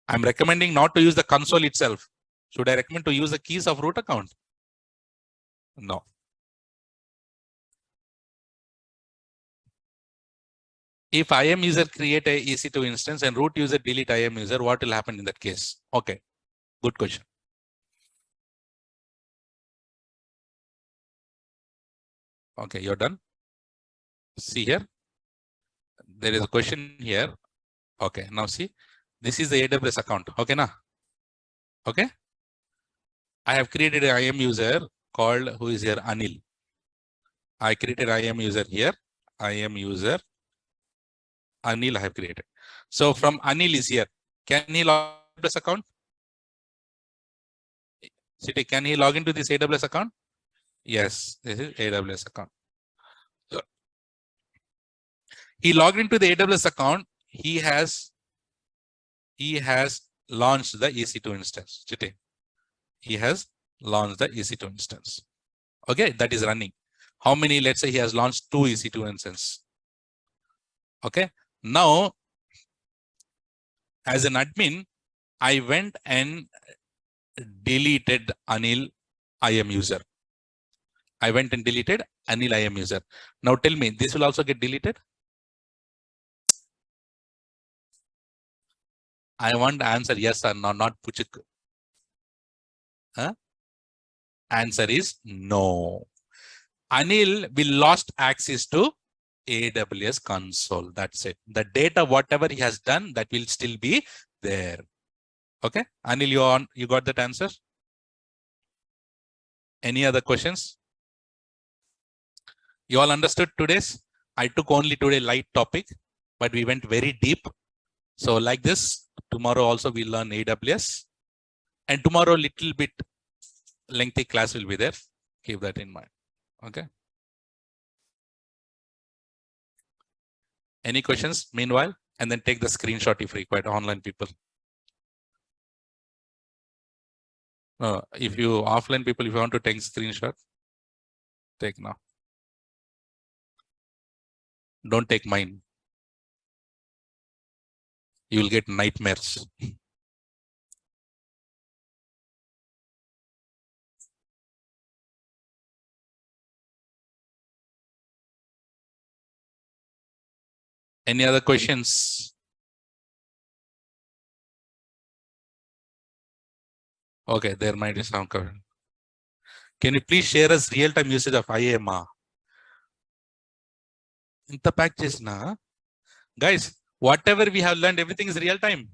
I'm recommending not to use the console itself. Should I recommend to use the keys of root account? No. If IAM user create a EC2 instance and root user delete IAM user, what will happen in that case? Okay, good question. Okay, you're done. See here. There is a question here. Okay, now see. This is the AWS account. Okay, na? Okay. I have created an IAM user called, who is here, Anil. I created IAM user here. IAM user Anil I have created. So from Anil is here. Can he log into this account? City, can he log into this AWS account? Yes, this is AWS account. So he logged into the AWS account. He has launched the EC2 instance. Chite. He has launched the EC2 instance. Okay, that is running. How many? Let's say he has launched 2 EC2 instances. Okay. Now, as an admin, I went and deleted Anil IAM user. I went and deleted Anil IAM user. Now tell me, this will also get deleted? I want the answer yes or no, not Puchuk. Huh? Answer is no. Anil will lost access to AWS console. That's it. The data, whatever he has done, that will still be there. Okay, Anil, you got that answer? Any other questions? You all understood today's? I took only today light topic, but we went very deep. So like this, tomorrow also we'll learn AWS. And tomorrow little bit lengthy class will be there. Keep that in mind. Okay. Any questions meanwhile? And then take the screenshot if required, online people. If you offline people, if you want to take screenshot, take now. Don't take mine. You will get nightmares. Any other questions? Okay, there might be some covered. Can you please share us real-time usage of IAM? In the packages, na? Guys, whatever we have learned, everything is real-time.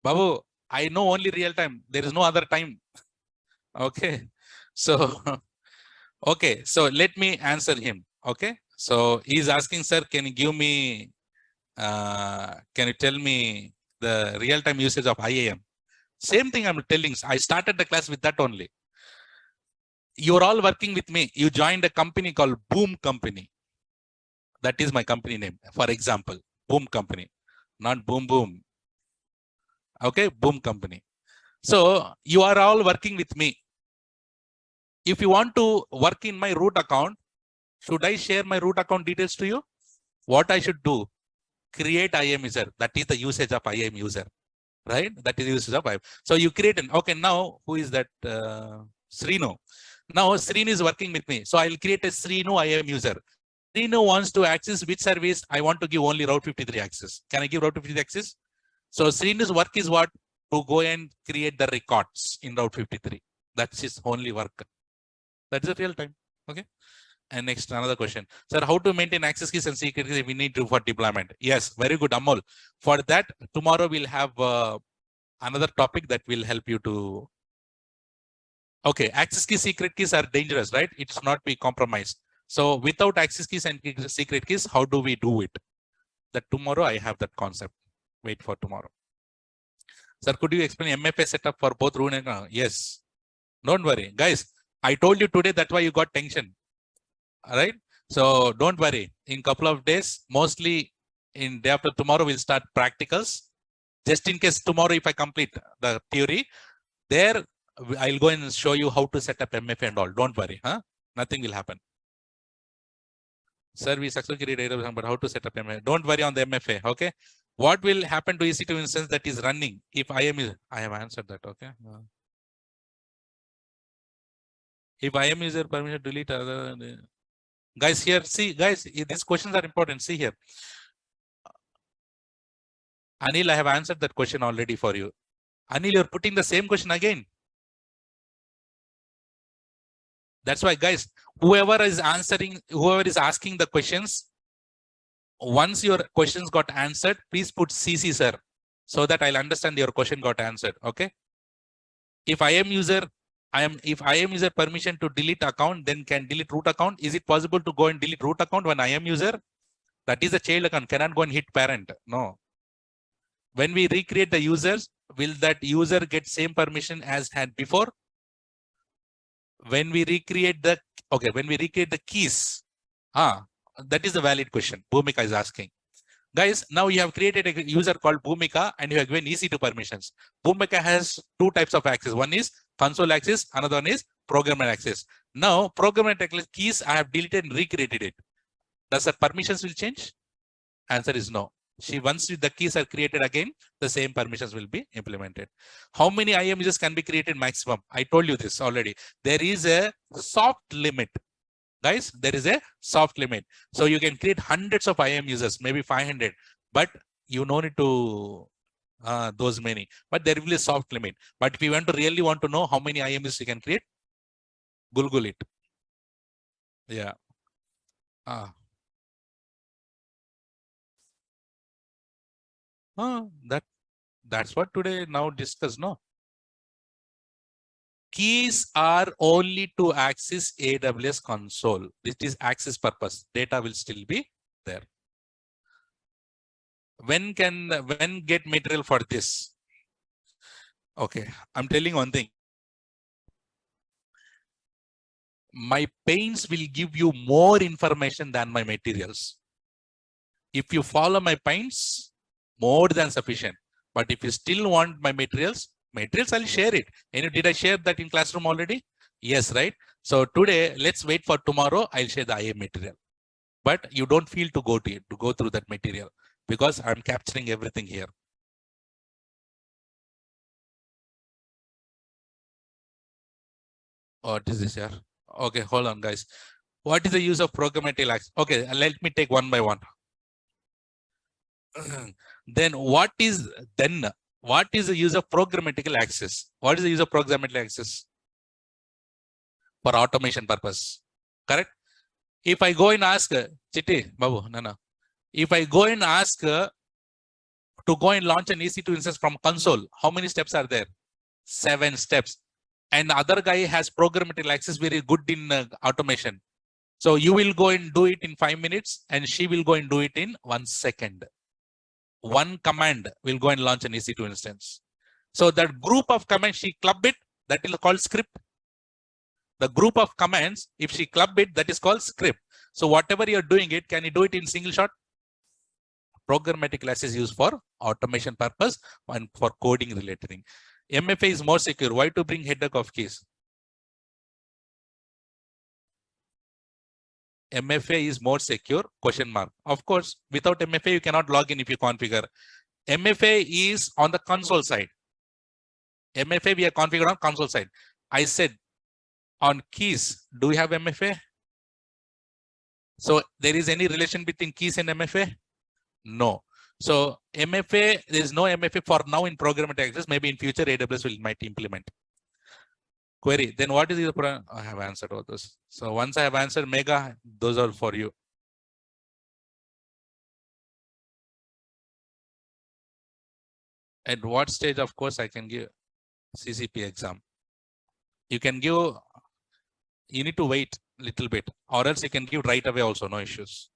Babu, I know only real-time. There is no other time. Okay. So, okay. So let me answer him. Okay. So he's asking, sir, can you give me, can you tell me the real-time usage of IAM? Same thing I'm telling. I started the class with that only. You're all working with me. You joined a company called Boom Company. That is my company name. For example, Boom Company, not Boom Boom. Okay, Boom Company. So you are all working with me. If you want to work in my root account, should I share my root account details to you? What I should do? Create IAM user. That is the usage of IAM user, right? That is the usage of IAM. So you create an, okay, now who is that? Srinu. Now Srinu is working with me. So I'll create a Srinu IAM user. Srinu wants to access which service? I want to give only Route 53 access. Can I give Route 53 access? So Srinu's work is what? To go and create the records in Route 53. That's his only work. That's the real time. Okay. And next, another question. Sir, how to maintain access keys and secret keys we need to for deployment? Yes, very good, Amol. For that, tomorrow we'll have another topic that will help you to. Okay, access keys, secret keys are dangerous, right? It's not be compromised. So without access keys and secret keys, how do we do it? That tomorrow I have that concept. Wait for tomorrow. Sir, could you explain MFA setup for both root and yes. Don't worry, guys. I told you today, that's why you got tension. All right. So don't worry. In couple of days, mostly in day after tomorrow, we'll start practicals. Just in case tomorrow, if I complete the theory, there I'll go and show you how to set up MFA and all. Don't worry, huh? Nothing will happen. Sir, we successfully read database, but how to set up MFA? Don't worry on the MFA. Okay. What will happen to EC2 instance that is running if I have answered that. Okay. If IAM user permission delete other guys here, see guys, these questions are important. See here. Anil, I have answered that question already for you. Anil, you're putting the same question again. That's why, guys, whoever is asking the questions, once your questions got answered, please put CC, sir, so that I'll understand your question got answered. Okay. If IAM user permission to delete account, then can delete root account. Is it possible to go and delete root account when IAM user? That is a child account, cannot go and hit parent. No. When we recreate the users, will that user get same permission as had before? When we recreate the keys, that is a valid question. Bhumika is asking. Guys, now you have created a user called Bhumika and you have given EC2 permissions. Bhumika has two types of access. One is console access, another one is programmer access. Now, programmer access keys, I have deleted and recreated it. Does the permissions will change? Answer is no. Once the keys are created again, the same permissions will be implemented. How many IAM users can be created maximum? I told you this already. There is a soft limit. Guys, there is a soft limit. So you can create hundreds of IAM users, maybe 500, but you don't need to those many. But there will be a soft limit. But if you really want to know how many IAM users you can create, Google it. Yeah. That's what today now discuss, no? Keys are only to access AWS console. This is access purpose. Data will still be there. When get material for this? Okay, I'm telling one thing. My paints will give you more information than my materials. If you follow my paints, more than sufficient. But if you still want my materials, I'll share it. And did I share that in classroom already? Yes, right? So today, let's wait for tomorrow. I'll share the IAM material. But you don't feel to go through that material because I'm capturing everything here. What is this here? Okay, hold on, guys. What is the use of programmatic access? Okay, let me take one by one. Then what is the use of programmatic access? What is the use of programmatic access? For automation purpose, correct? If I go and ask Chitti, Babu, Nana, if I go and ask to go and launch an EC2 instance from console, how many steps are there? 7 steps. And the other guy has programmatic access, very good in automation. So you will go and do it in 5 minutes and she will go and do it in 1 second. One command will go and launch an EC2 instance. So that group of commands, she club it, that is called script. The group of commands, if she club it, that is called script. So whatever you're doing it, can you do it in single shot? Programmatic class is used for automation purpose and for coding related thing. MFA is more secure. Why to bring header of keys? MFA is more secure, question mark. Of course, without MFA, you cannot log in if you configure. MFA is on the console side. MFA we are configured on console side. I said on keys, do we have MFA? So there is any relation between keys and MFA? No. So MFA, there is no MFA for now in programmatic access. Maybe in future AWS might implement. Query. Then what is the problem? I have answered all those. So once I have answered Mega, those are for you. At what stage, of course, I can give CCP exam. You can give, you need to wait a little bit, or else you can give right away also, no issues.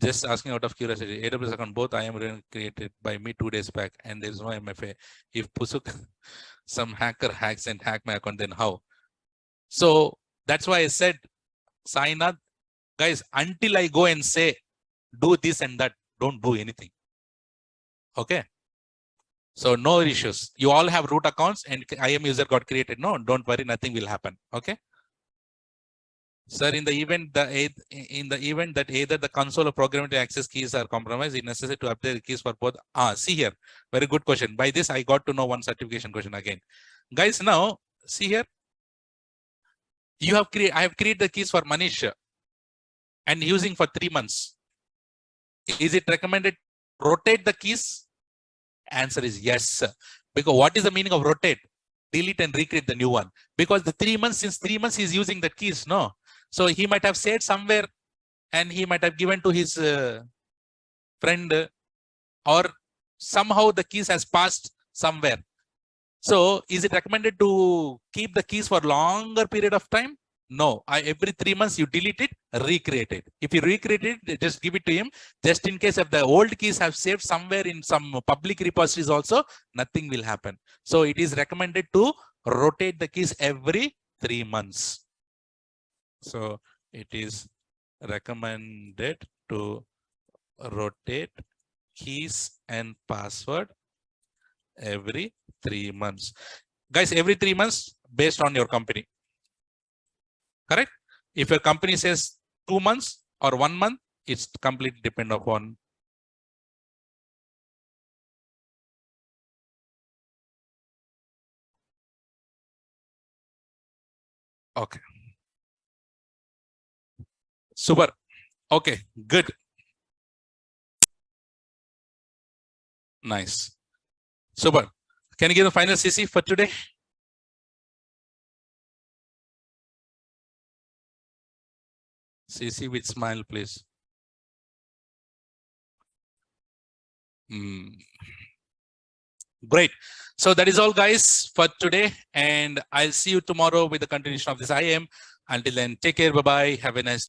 Just asking out of curiosity, AWS account, both I am created by me 2 days back, and there is no MFA. If Pusuk, some hacker hacks and hack my account, then how? So that's why I said, Sainath, guys, until I go and say, do this and that, don't do anything. Okay. So no issues. You all have root accounts and IAM user got created. No, don't worry, nothing will happen. Okay. Sir, in the event that either the console or programmable access keys are compromised, it's necessary to update the keys for both. See here, very good question. By this, I got to know one certification question again. Guys, now see here. I have created the keys for Manish and using for 3 months. Is it recommended to rotate the keys? Answer is yes. Because what is the meaning of rotate? Delete and recreate the new one. Because the 3 months, since 3 months he's using the keys, no? So he might have said somewhere and he might have given to his friend, or somehow the keys has passed somewhere. So is it recommended to keep the keys for longer period of time? No, every 3 months you delete it, recreate it. If you recreate it, just give it to him. Just in case if the old keys have saved somewhere in some public repositories also, nothing will happen. So it is recommended to rotate the keys every 3 months. So it is recommended to rotate keys and password every 3 months. Guys, every 3 months based on your company. Correct? If your company says 2 months or 1 month, it's completely dependent upon. Okay. Super. Okay, good. Nice. Super. Can you give the final CC for today? CC with smile, please. Great. So that is all, guys, for today. And I'll see you tomorrow with the continuation of this IAM. Until then, take care. Bye-bye. Have a nice